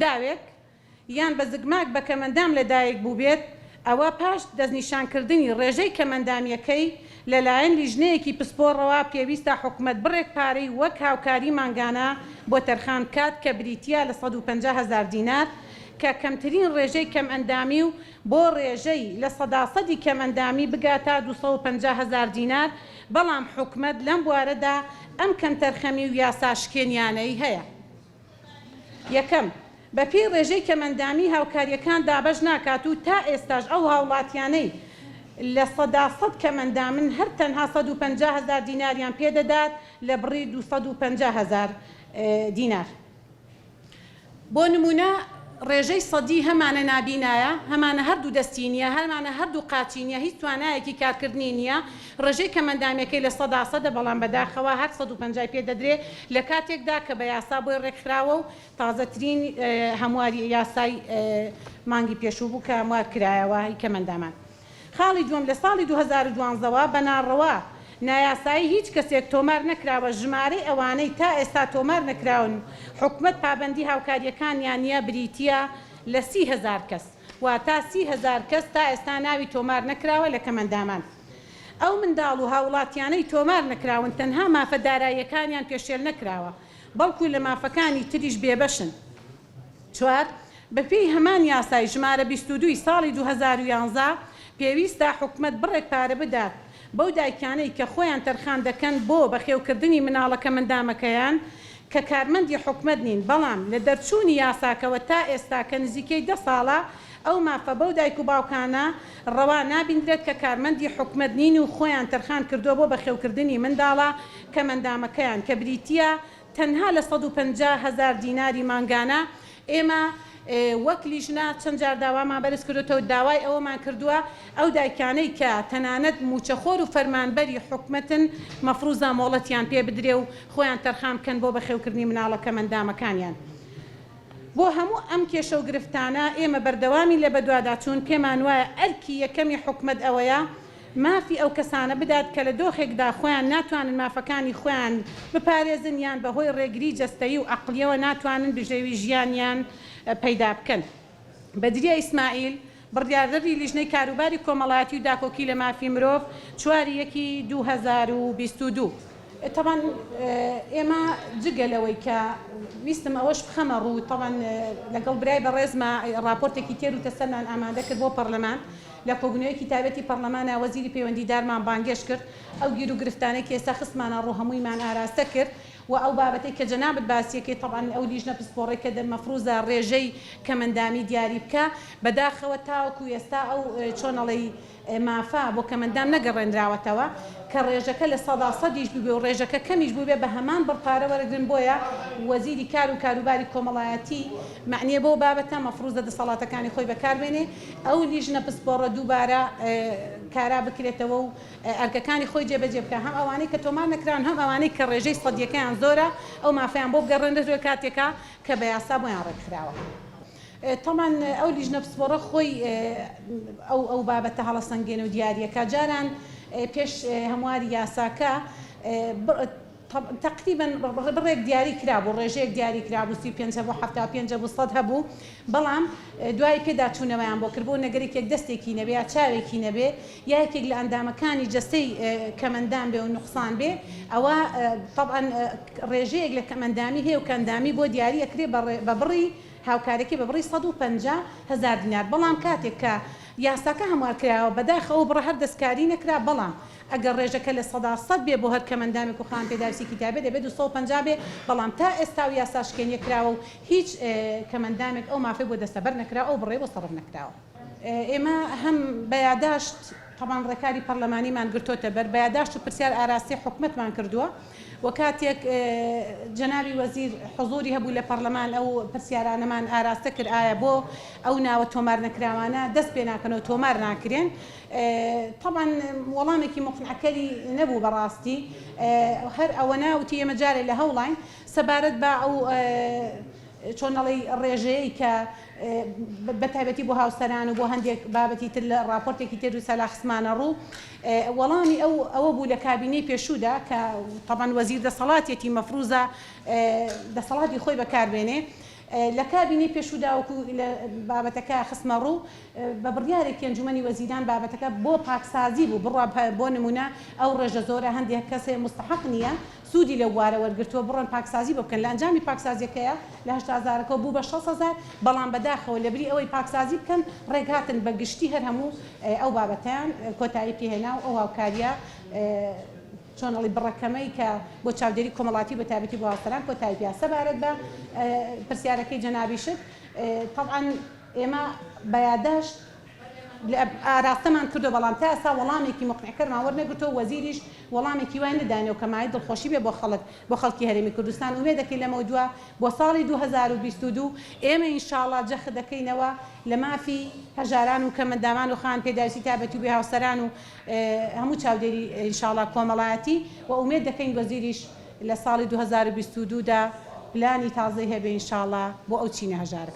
کەمەنداوێک یان بە زگماک بە کەمەندام لەدایک بوو بێت ئەوە پاش دەستنیشانکردنی ڕێژەی کەمەندامیەکەی لەلایەن لیژنەیەکی پسپۆڕەوە پێویستە حکومەت بڕێک پارەی وەک هاوکاری مانگانە بۆ تەرخان کات کە بریتیا لە 150,000 دینار کە کەمترین ڕێژەی کەم ئەندامی و بۆ ڕێژەی لە 100% کەم ئەندامی بگاتە 250,000 دینار بەڵام حکومەت لەم بوارەدا ئەم کەم تەرخەمی و یاساشکێنیانەی هەیە. یەکەم بەپی ڕێژەی کەمەندامی هاوکاریەکان دابەش ناکات و تا ئێستاش ئەو هاوڵاتیانەی لە 100% کەمەندامن هەر تەنها 150,000 دیناریان پێدەدات لە بڕی 250,000 دینار. بۆ نمونە ڕێژەی سەدی هەمانە نابینایە، هەمانە هەردوو دەستی نیە، هەمانە هەردوو قاچی نیە، هیچ توانایەکی کارکردنی نییە. ڕێژەی کەمەندامەکەی لە 100% بەڵام بەداخەوە هەر 150 پێ دەدرێت لە کاتێکدا کە بە یاسا بۆی ڕێکخراوە و تازەترین هەمواری یاسای مانگی پێشوو بوو کە هەموار کرایەوە کەمەندامان. خاڵی دووەم لە ساڵی 2012ەوە بەناڕەوە نایاسایی هیچ کەسێک تۆمار نەکراوە ژمارەی ئەوانەی تا ئێستا تۆمار نەکراون حکومەت پابەندی هاوکاریەکانیان نیە بریتیە لە 30,000 کەس واتە 30,000 کەس تا ئێستا ناوی تۆمار نەکراوە لە کەمەندامان. ئەو منداڵ و هاوڵاتیانەی تۆمار نەکراون تەنها مافە داراییەکانیان پێشێل نەکراوە بەڵکو لە مافەکانی تریش بێبەشن. چوار بەپێی هەمان یاسای ژمارە 22 ساڵی 2011 پێویستە حکومەت بڕێک پارە بدات بەو دایکانەی کە خۆیان تەرخان دەکەن بۆ بەخێوکردنی مناڵەکە مندامەکەیان کە کارمەندی حکومەت نین بەڵام لە دەرچوونی یاساکەوە تا ئێستا کە نزیکەی 10 ساڵە ئەو مافە بەو دایک و باوکانە ڕەوا نابیندرێت کە کارمەندی حکومەت نین و خۆیان تەرخان کردووە بۆ بەخێوکردنی منداڵە کە مندامەکەیان کە بریتیە تەنها لە 150,000 دیناری مانگانە. ئێمە وەک لیژنا چەند جار داوامان بەرز کردوتەوە داوای ئەوەمان کردووە ئەو دایکانەی کە تەنانەت موچەخۆر و فەرمانبەری حکومەتن مەفروزە مۆڵەتیان پێ بدرێ و خۆیان تەرخان بکەن بۆ بەخێوکردنی مناڵەکە مندامەکانیان. بۆ هەموو ئەم کێشە و گرفتانە ئێمە بەردەوامی لە بەدواداچوون پێمان وایە ئەرکی یەکەمی حکومەت ئەوەیە مافی ئەو کەسانە بدات کە لە دۆخێکدا خۆیان ناتوانن مافەکانی خۆیان بپارێزن یان بەهۆی ڕێگری جەستەیی و عەقلیەوە ناتوانن بژێوی ژیانیان پەیدا بکەن. بەدریە ئیسماعیل بڕیاردەری لیژنەی کاروباری کۆمەڵایەتی و داکۆکی لە مافی مرۆڤ 4/1/2022. طبعا ئێمە جگەلەوەی کە ویستم ئەوەش بخەمە ڕوو طبعا لەگەڵ برای بەڕێزمە راپۆرتێکی تێر و تەسەرمان ئامادە کرد بۆ پەرلەمان لە کۆبوونەوەیەکی تایبەتی پەرلەمانە وەزیری پەیوەندیدارمان بانگێش کرد ئەو گیر و گرفتانەی کە ئێستا خستمانە ڕوو هەموویمان ئاراستە کرد و ئەو بابەتەی کە جەنابەت باسیەکەی طبعا ئەو لیژنە پسپۆڕی کە مەفروزە ڕێژەی کەمەندامی دیاری بکە بەداخەوە تاوەکو ئێستا ئەو چۆنەڵی مافا بۆ کەمەندام نەگەڕێنراوەتەوە کە ڕێژەکە لە 100%دیش بووبێ و ڕێژەکە کەمیش بووبێ بە هەمان بڕپارە وەرەگرن بۆیە وەزیری کار و کاروباری کۆمەڵایەتی معنیە بۆ بابەتە مەفروزە دەسەڵاتەکانی خۆی بەکاربێنێ ئەو لیژنە پسپۆڕە دووبارە کارا بکرێتەوە و ئەرکەکانی خۆی جێبەجێ بکە هەم ئەوانەی کە تۆمار نەکراون هەم ئەوانەی کە ڕێژەی سەدیەکەیان زۆرە ئەو مافیان بۆ بگەڕێنرێتەوە کاتێکە کە بە یاسا بۆیان ڕێکخراوە. طبعا ئەو لیژنە پسپۆڕە خۆی ئەو بابەتە هەڵەسەنگێنە و دیاریەکە جاران پێش هەمواری یاساکە تقریبا بڕێک دیاری کرابوو ڕێژەیەک دیاری کرابوو 35 بۆ 75 بۆ 100 هەبوو بەڵام دوای پێدا چوونەوەیان بۆ کردبوو نەگەرێکێک دەستێکی نەبێ یا چاوێکی نەبێ یا یەکێک لە ئەندامەکانی جەستەی کەمەندام بێ و نوقسان بێ ئەوە طبعا ڕێژەیەک لە کەمەندامی هەیە و کەندامی بۆ دیاری ئەکرێ بە بڕی هاوکارێکی بە بڕی 150,000 دینار بەڵام کاتێک کە یاساکە هەموار کراوە بەداخەوە بڕە هەر دەستکاری نەکرا بەڵام ئەگەر ڕێژەکە لە 100% بێ بۆ هەر کەمەندامێک و خان پێداویستی کتابێ دەبێت 250 بێ بەڵام تا ئێستا و یاساشکێنیە کراوە و هیچ کەمەندامێک ئەو مافی بۆ دەستەبەر نەکرا ئەو بڕێ بۆ سەرف نەکراوە. ئێمە هەم بەیاداشت طبعا ڕێکاری پەرلەمانیمان گرتوتە بەر بەیاداشت و پرسیار ئاراستی حکومەتمان کردووە و کاتێک جەنابی وەزیر حضوری هەبوو لە پەرلەمان ئەو پرسیارانەمان ئاراستە کرد ئایا بۆ ئەو ناوە تۆمار نەکراوانە دەست پێ ناکەنەوە تۆمار ناکرێن. طبعا وەڵامێکی مقنعکەری نەبوو بەڕاستی هەر ئەوە ناوتی ئێمە جارێ لە هەوڵین سەبارەت بە ئەو چۆنەڵی ڕێژەیە کە بەتایبەتی بۆ هاوسەران و بۆ هەندێک بابەتی تر لە راپۆرتێکی تێر و سەلاخسمانە ڕوو وەڵامی ئەوە بوو لە کابینەی پێشوودا کە طبعا وەزیر دەسەڵاتێتی مەفروزە دەسەڵاتی خۆی بەکاربێنێ لە کابینی پێشوداوەکو لە بابەتەکە خستمە ڕوو بە بڕیارێکی ئەنجومەنی وەزیران بابەتەکە بۆ پاکسازی بوو بڕوا بۆ نمونە ئەو ڕێژە زۆرە هەندێک کەسێ مستحق نییە سوودی لە وارە وەرگرتووە بڕۆن پاکسازی بۆ بکەن لە ئەنجامی پاکسازیەکەیە لە 8,000ەکە بوو بە 6,000 بەڵام بەداخەوە لەبری ئەوەی پاکسازی بکەن ڕێگاتن بە گشتی هەر هەموو ئەو بابەتیان کۆتایی پێهێنا و ئەو هاوکاریە چۆنەڵی بڕەکەمەی کە بۆ چاودێری کۆمەڵاتی بە تایبەتی بۆ هاوسەران کۆتایی پیا سەبارەت بە پرسیارەکەی جەنابیشت طبعا ئێمە بەیاداشت ئاراستەمان کردو بەڵام تا ئێستا وەڵامێکی مقنعکەرمان وەرنەگرتەوە وەزیریش وەڵامێکی وای نەدانێ و کەمای دڵخۆشی بێ بۆ خەڵکی هەرێمی کوردستان وێ دەکەین لەمە دووە بۆ ساڵی 2022 ئێمە ئینشاڵڵا جەخ دەکەینەوە لە مافی هەژاران و کەمەندامان و خان پێداویستی تایبەتی و بێ هاوسەران و هەموو چاودێری ئینشاڵڵا کۆمەڵایەتی و ئومێد دەکەین وەزیریش لە ساڵی 2022 دا پلانی تازەی هەبێ ئینشاڵڵا بۆ ئەو چینە هەژارە